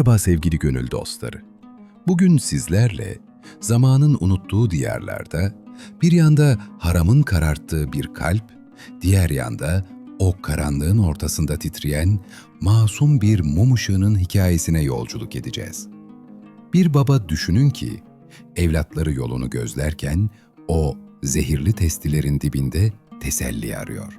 Merhaba sevgili gönül dostları. Bugün sizlerle zamanın unuttuğu diyarlarda bir yanda haramın kararttığı bir kalp, diğer yanda o karanlığın ortasında titreyen masum bir mum ışığının hikayesine yolculuk edeceğiz. Bir baba düşünün ki evlatları yolunu gözlerken o zehirli testilerin dibinde teselli arıyor.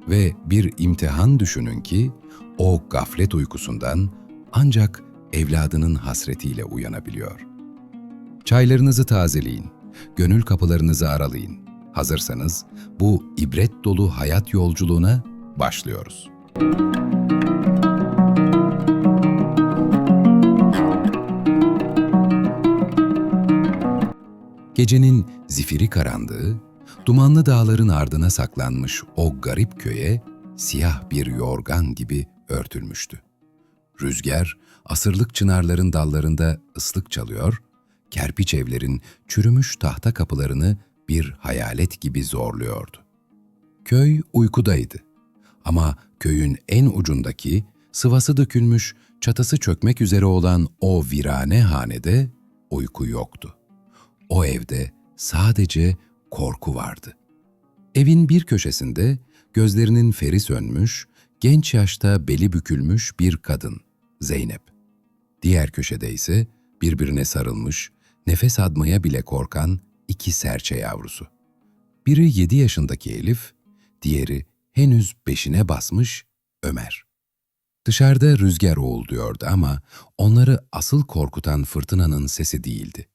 Ve bir imtihan düşünün ki o gaflet uykusundan ancak evladının hasretiyle uyanabiliyor. Çaylarınızı tazeleyin, gönül kapılarınızı aralayın. Hazırsanız bu ibret dolu hayat yolculuğuna başlıyoruz. Gecenin zifiri karanlığı, dumanlı dağların ardına saklanmış o garip köye siyah bir yorgan gibi örtülmüştü. Rüzgar, asırlık çınarların dallarında ıslık çalıyor, kerpiç evlerin çürümüş tahta kapılarını bir hayalet gibi zorluyordu. Köy uykudaydı ama köyün en ucundaki, sıvası dökülmüş, çatısı çökmek üzere olan o virane hanede uyku yoktu. O evde sadece korku vardı. Evin bir köşesinde gözlerinin feri sönmüş, genç yaşta beli bükülmüş bir kadın, Zeynep. Diğer köşede ise birbirine sarılmış, nefes almaya bile korkan iki serçe yavrusu. Biri 7 yaşındaki Elif, diğeri henüz 5'ine basmış Ömer. Dışarıda rüzgar uğulduyordu ama onları asıl korkutan fırtınanın sesi değildi.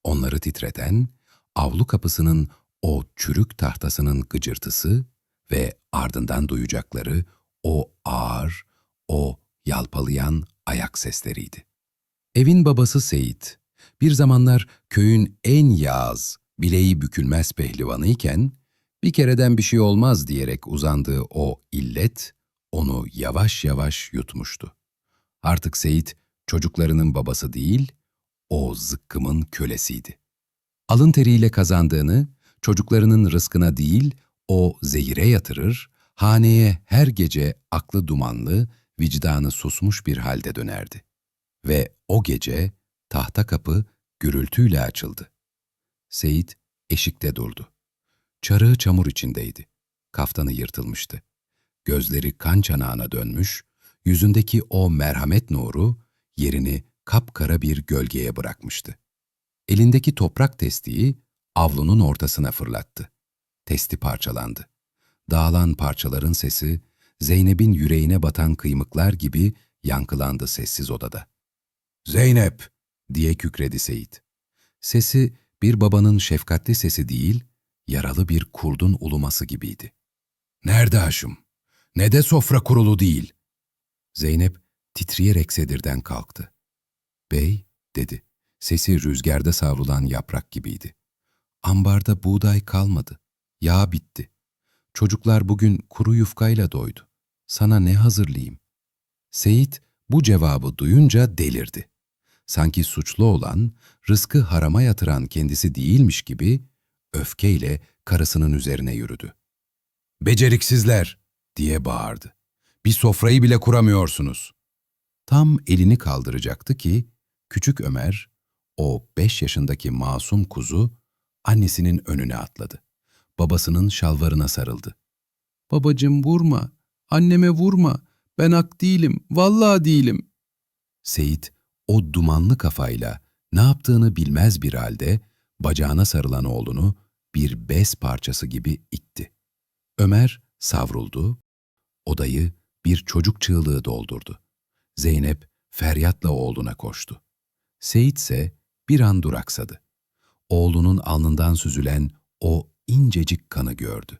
Onları titreten, avlu kapısının o çürük tahtasının gıcırtısı ve ardından duyacakları o ağır, o yalpalayan ayak sesleriydi. Evin babası Seyit, bir zamanlar köyün en yağız, bileği bükülmez pehlivanı iken, bir kereden bir şey olmaz diyerek uzandığı o illet, onu yavaş yavaş yutmuştu. Artık Seyit, çocuklarının babası değil, o zıkkımın kölesiydi. Alın teriyle kazandığını, çocuklarının rızkına değil, o zehire yatırır, haneye her gece aklı dumanlı, vicdanı susmuş bir halde dönerdi. Ve o gece tahta kapı gürültüyle açıldı. Seyit eşikte durdu. Çarığı çamur içindeydi. Kaftanı yırtılmıştı. Gözleri kan çanağına dönmüş, yüzündeki o merhamet nuru yerini kapkara bir gölgeye bırakmıştı. Elindeki toprak testiyi avlunun ortasına fırlattı. Testi parçalandı. Dağılan parçaların sesi Zeynep'in yüreğine batan kıymıklar gibi yankılandı sessiz odada. "Zeynep!" diye kükredi Seyit. Sesi bir babanın şefkatli sesi değil, yaralı bir kurdun uluması gibiydi. "Nerede aşım? Ne de sofra kurulu değil?" Zeynep titreyerek sedirden kalktı. "Bey," dedi. Sesi rüzgarda savrulan yaprak gibiydi. "Ambarda buğday kalmadı. Yağ bitti. Çocuklar bugün kuru yufkayla doydu. Sana ne hazırlayayım?" Seyit bu cevabı duyunca delirdi. Sanki suçlu olan, rızkı harama yatıran kendisi değilmiş gibi öfkeyle karısının üzerine yürüdü. "Beceriksizler!" diye bağırdı. "Bir sofrayı bile kuramıyorsunuz." Tam elini kaldıracaktı ki küçük Ömer, o 5 yaşındaki masum kuzu, annesinin önüne atladı. Babasının şalvarına sarıldı. "Babacığım vurma, anneme vurma, ben hak değilim, vallahi değilim." Seyit, o dumanlı kafayla ne yaptığını bilmez bir halde bacağına sarılan oğlunu bir bez parçası gibi itti. Ömer savruldu, odayı bir çocuk çığlığı doldurdu. Zeynep feryatla oğluna koştu. Seyit ise bir an duraksadı. Oğlunun alnından süzülen o incecik kanı gördü.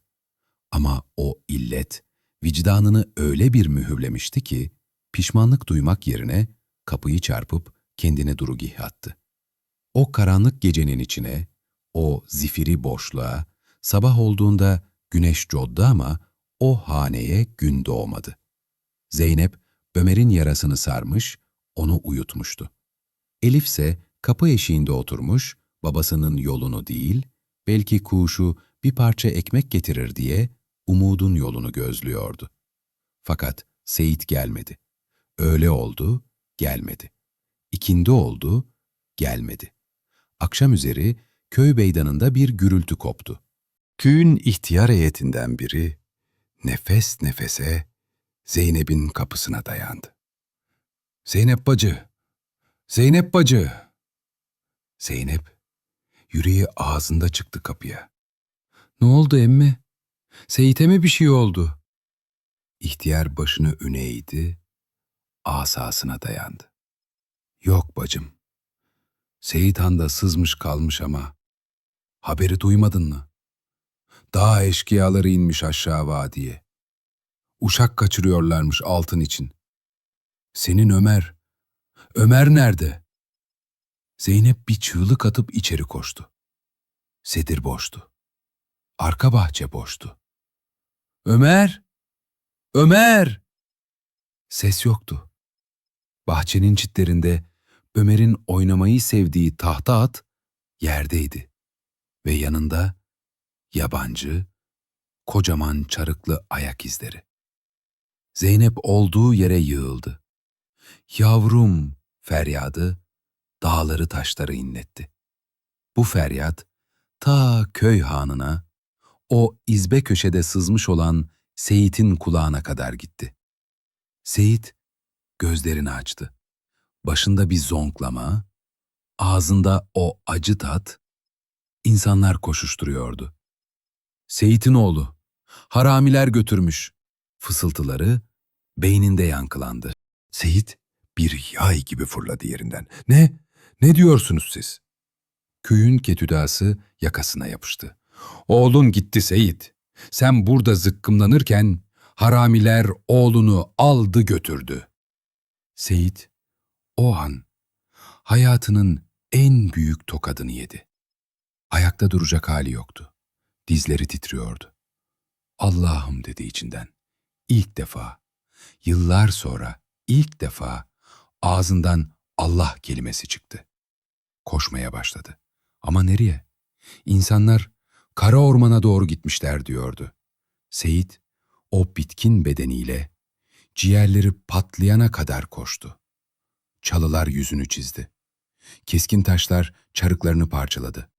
Ama o illet vicdanını öyle bir mühürlemişti ki pişmanlık duymak yerine kapıyı çarpıp kendini durugih attı. O karanlık gecenin içine, o zifiri boşluğa, sabah olduğunda güneş coddu ama o haneye gün doğmadı. Zeynep, Ömer'in yarasını sarmış, onu uyutmuştu. Elif ise kapı eşiğinde oturmuş, babasının yolunu değil, belki kuşu bir parça ekmek getirir diye umudun yolunu gözlüyordu. Fakat Seyit gelmedi. Öyle oldu, gelmedi. İkindi oldu, gelmedi. Akşam üzeri köy meydanında bir gürültü koptu. Köyün ihtiyar heyetinden biri nefes nefese Zeynep'in kapısına dayandı. "Zeynep bacı, Zeynep bacı." Zeynep, yüreği ağzında çıktı kapıya. "Ne oldu emmi? Seyit'e mi bir şey oldu?" İhtiyar başını öne eğdi, asasına dayandı. "Yok bacım, Seyit Han da sızmış kalmış ama haberi duymadın mı? Dağ eşkıyaları inmiş aşağı vadiye. Uşak kaçırıyorlarmış altın için. Senin Ömer, Ömer nerede?" Zeynep bir çığlık atıp içeri koştu. Sedir boştu. Arka bahçe boştu. "Ömer! Ömer!" Ses yoktu. Bahçenin çitlerinde Ömer'in oynamayı sevdiği tahta at yerdeydi ve yanında yabancı, kocaman çarıklı ayak izleri. Zeynep olduğu yere yığıldı. "Yavrum!" feryadı dağları taşları inletti. Bu feryat ta köy hanına, o izbe köşede sızmış olan Seyit'in kulağına kadar gitti. Seyit gözlerini açtı. Başında bir zonklama, ağzında o acı tat, insanlar koşuşturuyordu. "Seyit'in oğlu, haramiler götürmüş." Fısıltıları beyninde yankılandı. Seyit bir yay gibi fırladı yerinden. "Ne? Ne diyorsunuz siz?" Köyün ketüdası yakasına yapıştı. "Oğlun gitti Seyit. Sen burada zıkkımlanırken haramiler oğlunu aldı götürdü." Seyit o an hayatının en büyük tokadını yedi. Ayakta duracak hali yoktu. Dizleri titriyordu. "Allah'ım," dedi içinden. İlk defa, yıllar sonra ilk defa ağzından Allah kelimesi çıktı. Koşmaya başladı. Ama nereye? İnsanlar kara ormana doğru gitmişler diyordu. Seyit o bitkin bedeniyle ciğerleri patlayana kadar koştu. Çalılar yüzünü çizdi. Keskin taşlar çarıklarını parçaladı.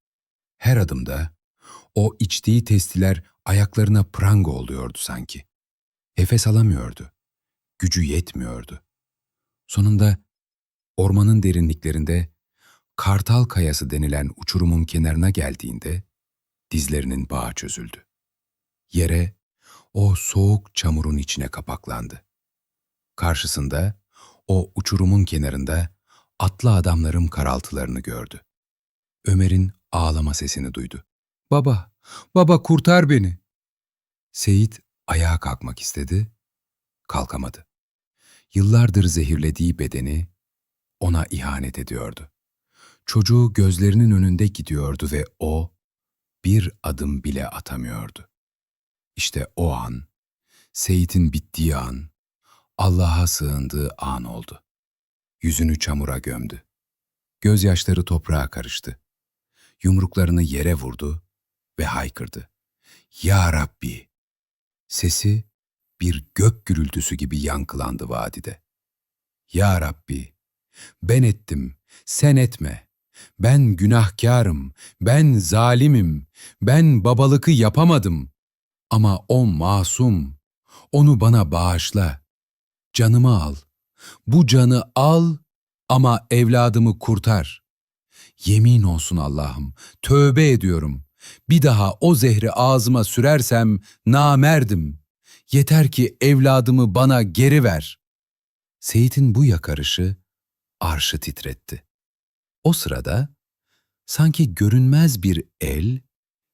Her adımda o içtiği testiler ayaklarına pranga oluyordu sanki. Nefes alamıyordu. Gücü yetmiyordu. Sonunda ormanın derinliklerinde Kartal Kayası denilen uçurumun kenarına geldiğinde dizlerinin bağı çözüldü. Yere o soğuk çamurun içine kapaklandı. Karşısında o uçurumun kenarında atlı adamların karaltılarını gördü. Ömer'in ağlama sesini duydu. "Baba, baba kurtar beni." Seyit ayağa kalkmak istedi, kalkamadı. Yıllardır zehirlediği bedeni ona ihanet ediyordu. Çocuğu gözlerinin önünde gidiyordu ve o bir adım bile atamıyordu. İşte o an, Seyit'in bittiği an, Allah'a sığındığı an oldu. Yüzünü çamura gömdü. Gözyaşları toprağa karıştı. Yumruklarını yere vurdu ve haykırdı. "Ya Rabbi!" Sesi bir gök gürültüsü gibi yankılandı vadide. "Ya Rabbi, ben ettim, sen etme. Ben günahkarım, ben zalimim, ben babalıkı yapamadım. Ama o masum, onu bana bağışla. Canımı al, bu canı al ama evladımı kurtar. Yemin olsun Allah'ım, tövbe ediyorum. Bir daha o zehri ağzıma sürersem namerdim. Yeter ki evladımı bana geri ver." Seyit'in bu yakarışı arşı titretti. O sırada sanki görünmez bir el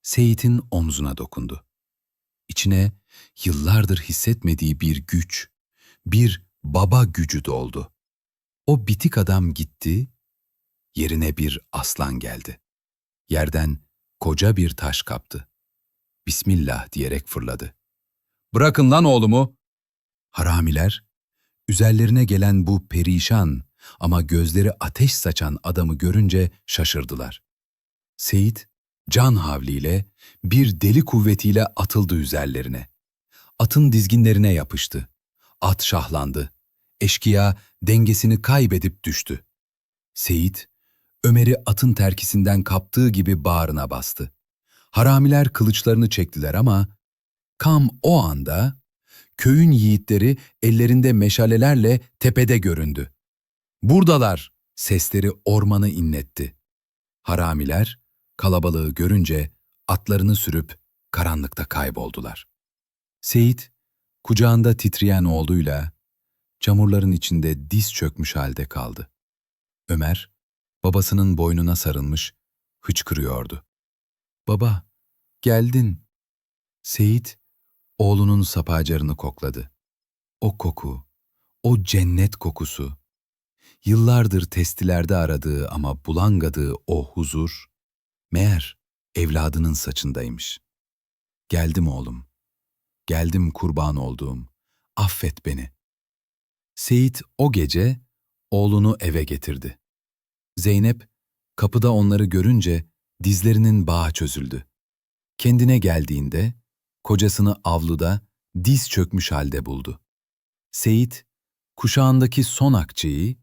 Seyit'in omzuna dokundu. İçine yıllardır hissetmediği bir güç, bir baba gücü doldu. O bitik adam gitti, yerine bir aslan geldi. Yerden koca bir taş kaptı. Bismillah diyerek fırladı. "Bırakın lan oğlumu!" Haramiler, üzerlerine gelen bu perişan ama gözleri ateş saçan adamı görünce şaşırdılar. Seyit, can havliyle, bir deli kuvvetiyle atıldı üzerlerine. Atın dizginlerine yapıştı. At şahlandı. Eşkıya dengesini kaybedip düştü. Seyit, Ömer'i atın terkisinden kaptığı gibi bağrına bastı. Haramiler kılıçlarını çektiler ama tam o anda köyün yiğitleri ellerinde meşalelerle tepede göründü. "Buradalar!" sesleri ormanı inletti. Haramiler kalabalığı görünce atlarını sürüp karanlıkta kayboldular. Seyit, kucağında titreyen oğluyla çamurların içinde diz çökmüş halde kaldı. Ömer, babasının boynuna sarılmış, hıçkırıyordu. "Baba, geldin." Seyit, oğlunun sapağacarını kokladı. O koku, o cennet kokusu, yıllardır testilerde aradığı ama bulamadığı o huzur, meğer evladının saçındaymış. "Geldim oğlum, geldim kurban olduğum, affet beni." Seyit o gece oğlunu eve getirdi. Zeynep kapıda onları görünce dizlerinin bağı çözüldü. Kendine geldiğinde kocasını avluda diz çökmüş halde buldu. Seyit kuşağındaki son akçeyi,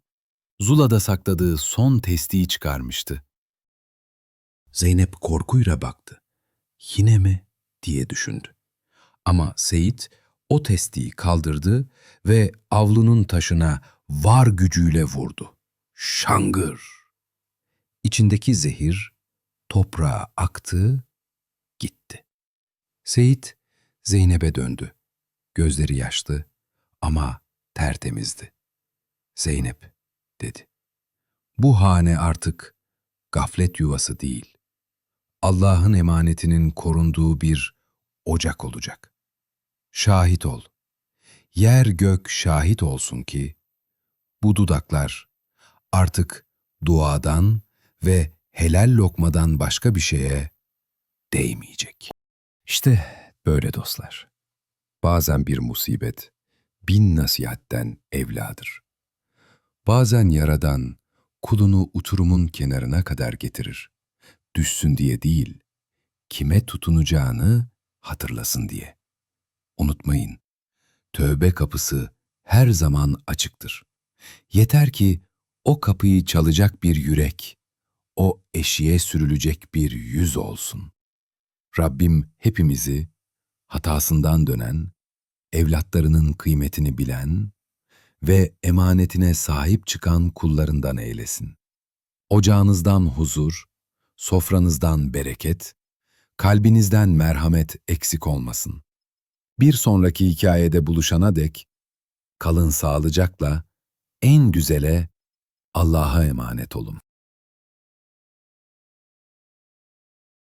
Zula'da sakladığı son testiyi çıkarmıştı. Zeynep korkuyla baktı. Yine mi diye düşündü. Ama Seyit o testiyi kaldırdı ve avlunun taşına var gücüyle vurdu. Şangır! İçindeki zehir toprağa aktı, gitti. Seyit Zeynep'e döndü. Gözleri yaşlı ama tertemizdi. "Zeynep," dedi. "Bu hane artık gaflet yuvası değil. Allah'ın emanetinin korunduğu bir ocak olacak. Şahit ol. Yer gök şahit olsun ki bu dudaklar artık duadan ve helal lokmadan başka bir şeye değmeyecek." İşte böyle dostlar. Bazen bir musibet bin nasihatten evladır. Bazen Yaradan kulunu uçurumun kenarına kadar getirir. Düşsün diye değil, kime tutunacağını hatırlasın diye. Unutmayın, tövbe kapısı her zaman açıktır. Yeter ki o kapıyı çalacak bir yürek, o eşiğe sürülecek bir yüz olsun. Rabbim hepimizi hatasından dönen, evlatlarının kıymetini bilen ve emanetine sahip çıkan kullarından eylesin. Ocağınızdan huzur, sofranızdan bereket, kalbinizden merhamet eksik olmasın. Bir sonraki hikayede buluşana dek kalın sağlıcakla, en güzele Allah'a emanet olun.